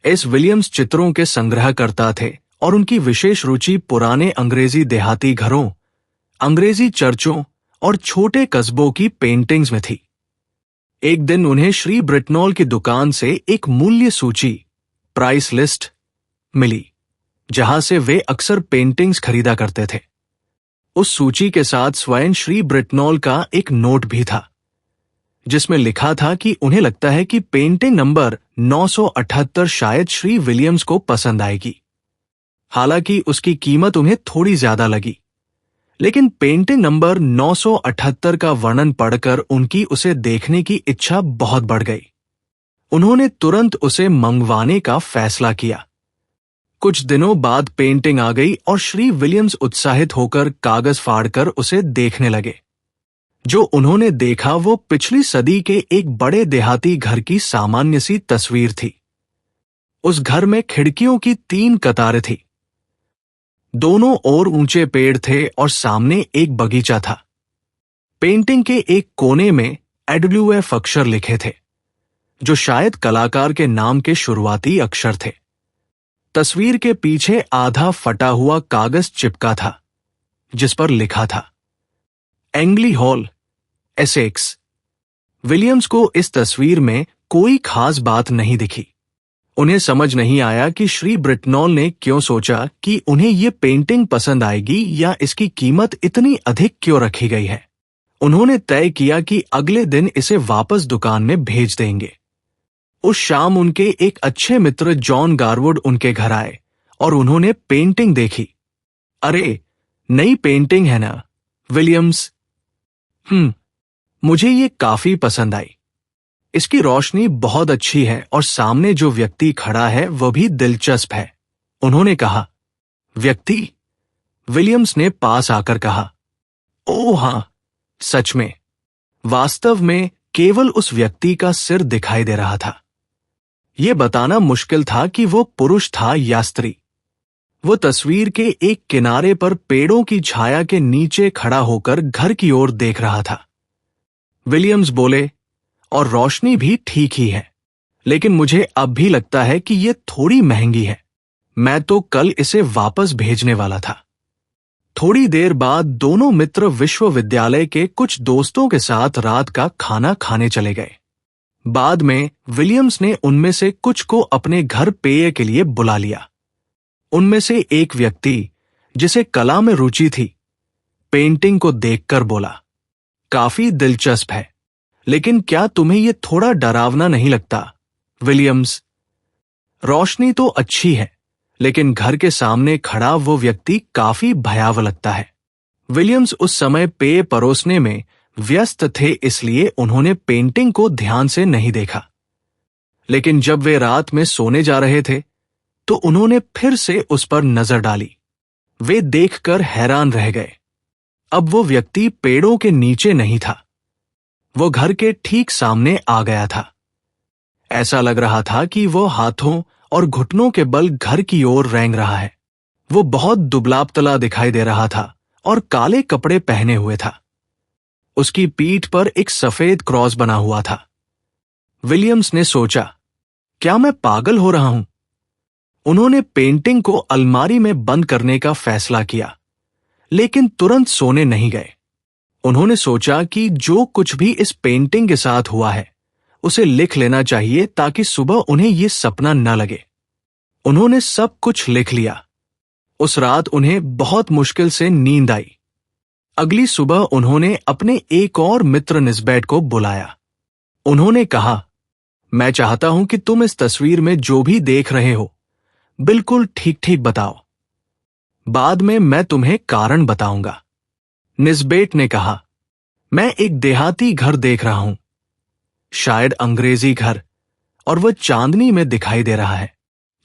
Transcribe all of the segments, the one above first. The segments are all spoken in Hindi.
एस विलियम्स चित्रों के संग्रहकर्ता थे और उनकी विशेष रुचि पुराने अंग्रेजी देहाती घरों, अंग्रेजी चर्चों और छोटे कस्बों की पेंटिंग्स में थी। एक दिन उन्हें श्री ब्रिटनॉल की दुकान से एक मूल्य सूची, प्राइस लिस्ट, मिली, जहां से वे अक्सर पेंटिंग्स खरीदा करते थे। उस सूची के साथ स्वयं श्री ब्रिटनॉल का एक नोट भी था, जिसमें लिखा था कि उन्हें लगता है कि पेंटिंग नंबर 978 शायद श्री विलियम्स को पसंद आएगी। हालांकि उसकी कीमत उन्हें थोड़ी ज्यादा लगी, लेकिन पेंटिंग नंबर 978 का वर्णन पढ़कर उनकी उसे देखने की इच्छा बहुत बढ़ गई। उन्होंने तुरंत उसे मंगवाने का फैसला किया। कुछ दिनों बाद पेंटिंग आ गई और श्री विलियम्स उत्साहित होकर कागज फाड़कर उसे देखने लगे। जो उन्होंने देखा वो पिछली सदी के एक बड़े देहाती घर की सामान्य सी तस्वीर थी। उस घर में खिड़कियों की 3 कतारें थी, दोनों ओर ऊंचे पेड़ थे और सामने एक बगीचा था। पेंटिंग के एक कोने में AWF अक्षर लिखे थे, जो शायद कलाकार के नाम के शुरुआती अक्षर थे। तस्वीर के पीछे आधा फटा हुआ कागज चिपका था, जिस पर लिखा था एंग्ली हॉल, एसेक्स। विलियम्स को इस तस्वीर में कोई खास बात नहीं दिखी। उन्हें समझ नहीं आया कि श्री ब्रिटनॉल ने क्यों सोचा कि उन्हें ये पेंटिंग पसंद आएगी या इसकी कीमत इतनी अधिक क्यों रखी गई है। उन्होंने तय किया कि अगले दिन इसे वापस दुकान में भेज देंगे। उस शाम उनके एक अच्छे मित्र जॉन गारवुड उनके घर आए और उन्होंने पेंटिंग देखी। अरे, नई पेंटिंग है ना, विलियम्स? मुझे ये काफी पसंद आई। इसकी रोशनी बहुत अच्छी है और सामने जो व्यक्ति खड़ा है वह भी दिलचस्प है, उन्होंने कहा। व्यक्ति? विलियम्स ने पास आकर कहा। ओह हां, सच में। वास्तव में केवल उस व्यक्ति का सिर दिखाई दे रहा था। यह बताना मुश्किल था कि वो पुरुष था या स्त्री। वो तस्वीर के एक किनारे पर पेड़ों की छाया के नीचे खड़ा होकर घर की ओर देख रहा था। विलियम्स बोले, और रोशनी भी ठीक ही है, लेकिन मुझे अब भी लगता है कि यह थोड़ी महंगी है। मैं तो कल इसे वापस भेजने वाला था। थोड़ी देर बाद दोनों मित्र विश्वविद्यालय के कुछ दोस्तों के साथ रात का खाना खाने चले गए। बाद में विलियम्स ने उनमें से कुछ को अपने घर पेय के लिए बुला लिया। उनमें से एक व्यक्ति, जिसे कला में रुचि थी, पेंटिंग को देखकर बोला, काफी दिलचस्प है, लेकिन क्या तुम्हें यह थोड़ा डरावना नहीं लगता, विलियम्स? रोशनी तो अच्छी है, लेकिन घर के सामने खड़ा वो व्यक्ति काफी भयावह लगता है। विलियम्स उस समय पेय परोसने में व्यस्त थे, इसलिए उन्होंने पेंटिंग को ध्यान से नहीं देखा। लेकिन जब वे रात में सोने जा रहे थे, तो उन्होंने फिर से उस पर नजर डाली। वे देखकर हैरान रह गए। अब वो व्यक्ति पेड़ों के नीचे नहीं था, वो घर के ठीक सामने आ गया था। ऐसा लग रहा था कि वो हाथों और घुटनों के बल घर की ओर रेंग रहा है। वो बहुत दुबला-पतला दिखाई दे रहा था और काले कपड़े पहने हुए था। उसकी पीठ पर एक सफेद क्रॉस बना हुआ था। विलियम्स ने सोचा, क्या मैं पागल हो रहा हूं? उन्होंने पेंटिंग को अलमारी में बंद करने का फैसला किया, लेकिन तुरंत सोने नहीं गए। उन्होंने सोचा कि जो कुछ भी इस पेंटिंग के साथ हुआ है, उसे लिख लेना चाहिए ताकि सुबह उन्हें यह सपना न लगे। उन्होंने सब कुछ लिख लिया। उस रात उन्हें बहुत मुश्किल से नींद आई। अगली सुबह उन्होंने अपने एक और मित्र निस्बेट को बुलाया। उन्होंने कहा, मैं चाहता हूं कि तुम इस तस्वीर में जो भी देख रहे हो, बिल्कुल ठीक ठीक बताओ। बाद में मैं तुम्हें कारण बताऊंगा। निस्बेट ने कहा, मैं एक देहाती घर देख रहा हूं, शायद अंग्रेजी घर, और वह चांदनी में दिखाई दे रहा है।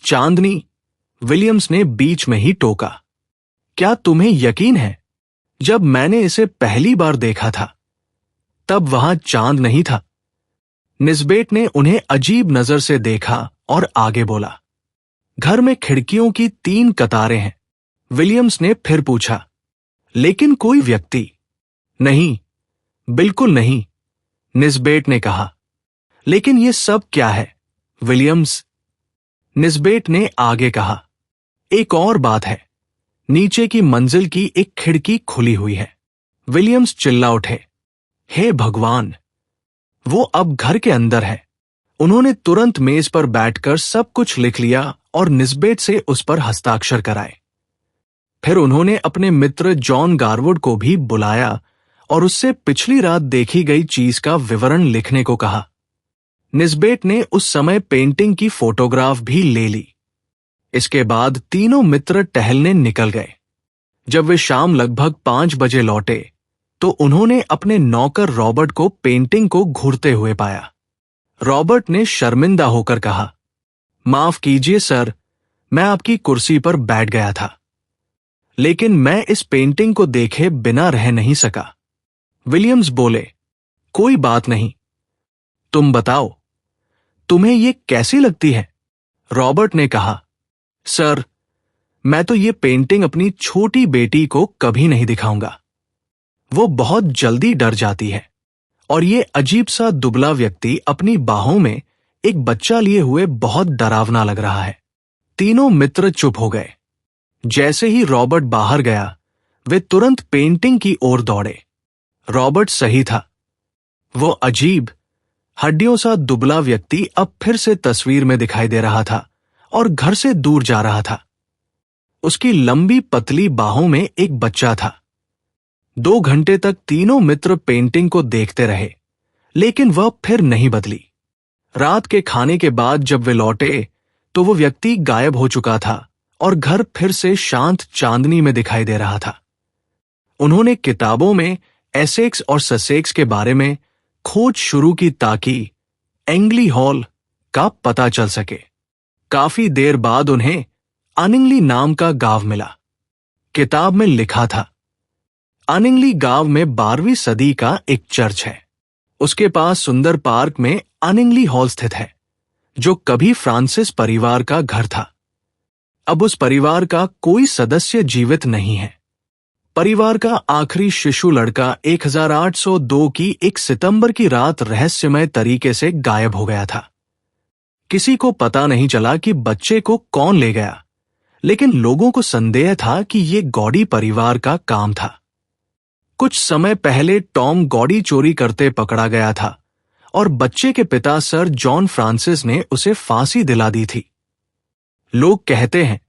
चांदनी? विलियम्स ने बीच में ही टोका। क्या तुम्हें यकीन है? जब मैंने इसे पहली बार देखा था, तब वहां चांद नहीं था। निस्बेट ने उन्हें अजीब नजर से देखा और आगे बोला, घर में खिड़कियों की 3 कतारें हैं। विलियम्स ने फिर पूछा, लेकिन कोई व्यक्ति? नहीं, बिल्कुल नहीं, निस्बेट ने कहा। लेकिन यह सब क्या है, विलियम्स? निस्बेट ने आगे कहा, एक और बात है, नीचे की मंजिल की एक खिड़की खुली हुई है। विलियम्स चिल्ला उठे, हे भगवान, वो अब घर के अंदर है। उन्होंने तुरंत मेज पर बैठकर सब कुछ लिख लिया और निस्बेट से उस पर हस्ताक्षर कराए। फिर उन्होंने अपने मित्र जॉन गारवुड को भी बुलाया और उससे पिछली रात देखी गई चीज का विवरण लिखने को कहा। निस्बेट ने उस समय पेंटिंग की फोटोग्राफ भी ले ली। इसके बाद तीनों मित्र टहलने निकल गए। जब वे शाम लगभग 5 बजे लौटे तो उन्होंने अपने नौकर रॉबर्ट को पेंटिंग को घूरते हुए पाया। रॉबर्ट ने शर्मिंदा होकर कहा, माफ कीजिए सर, मैं आपकी कुर्सी पर बैठ गया था, लेकिन मैं इस पेंटिंग को देखे बिना रह नहीं सका। विलियम्स बोले, कोई बात नहीं, तुम बताओ, तुम्हें ये कैसी लगती है? रॉबर्ट ने कहा, सर, मैं तो ये पेंटिंग अपनी छोटी बेटी को कभी नहीं दिखाऊंगा। वो बहुत जल्दी डर जाती है और ये अजीब सा दुबला व्यक्ति अपनी बाहों में एक बच्चा लिए हुए बहुत डरावना लग रहा है। तीनों मित्र चुप हो गए। जैसे ही रॉबर्ट बाहर गया, वे तुरंत पेंटिंग की ओर दौड़े। रॉबर्ट सही था। वो अजीब, हड्डियों सा दुबला व्यक्ति अब फिर से तस्वीर में दिखाई दे रहा था और घर से दूर जा रहा था। उसकी लंबी पतली बाहों में एक बच्चा था। 2 घंटे तक तीनों मित्र पेंटिंग को देखते रहे, लेकिन वह फिर नहीं बदली। रात के खाने के बाद जब वे लौटे तो वो व्यक्ति गायब हो चुका था और घर फिर से शांत चांदनी में दिखाई दे रहा था। उन्होंने किताबों में एसेक्स और ससेक्स के बारे में खोज शुरू की ताकि एंग्ली हॉल का पता चल सके। काफी देर बाद उन्हें अनिंगली नाम का गांव मिला। किताब में लिखा था, अनिंगली गांव में 12वीं सदी का एक चर्च है। उसके पास सुंदर पार्क में अनिंगली हॉल स्थित है, जो कभी फ्रांसिस परिवार का घर था। अब उस परिवार का कोई सदस्य जीवित नहीं है। परिवार का आखिरी शिशु लड़का 1802 की 1 सितंबर की रात रहस्यमय तरीके से गायब हो गया था। किसी को पता नहीं चला कि बच्चे को कौन ले गया, लेकिन लोगों को संदेह था कि ये गॉडी परिवार का काम था। कुछ समय पहले टॉम गॉडी चोरी करते पकड़ा गया था और बच्चे के पिता सर जॉन फ्रांसिस ने उसे फांसी दिला दी थी। लोग कहते हैं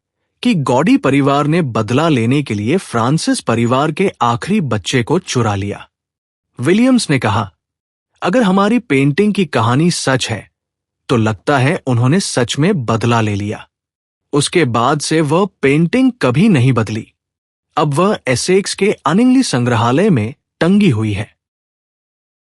कि गॉडी परिवार ने बदला लेने के लिए फ्रांसिस परिवार के आखिरी बच्चे को चुरा लिया। विलियम्स ने कहा, अगर हमारी पेंटिंग की कहानी सच है तो लगता है उन्होंने सच में बदला ले लिया। उसके बाद से वह पेंटिंग कभी नहीं बदली। अब वह एसेक्स के अनिंगली संग्रहालय में टंगी हुई है।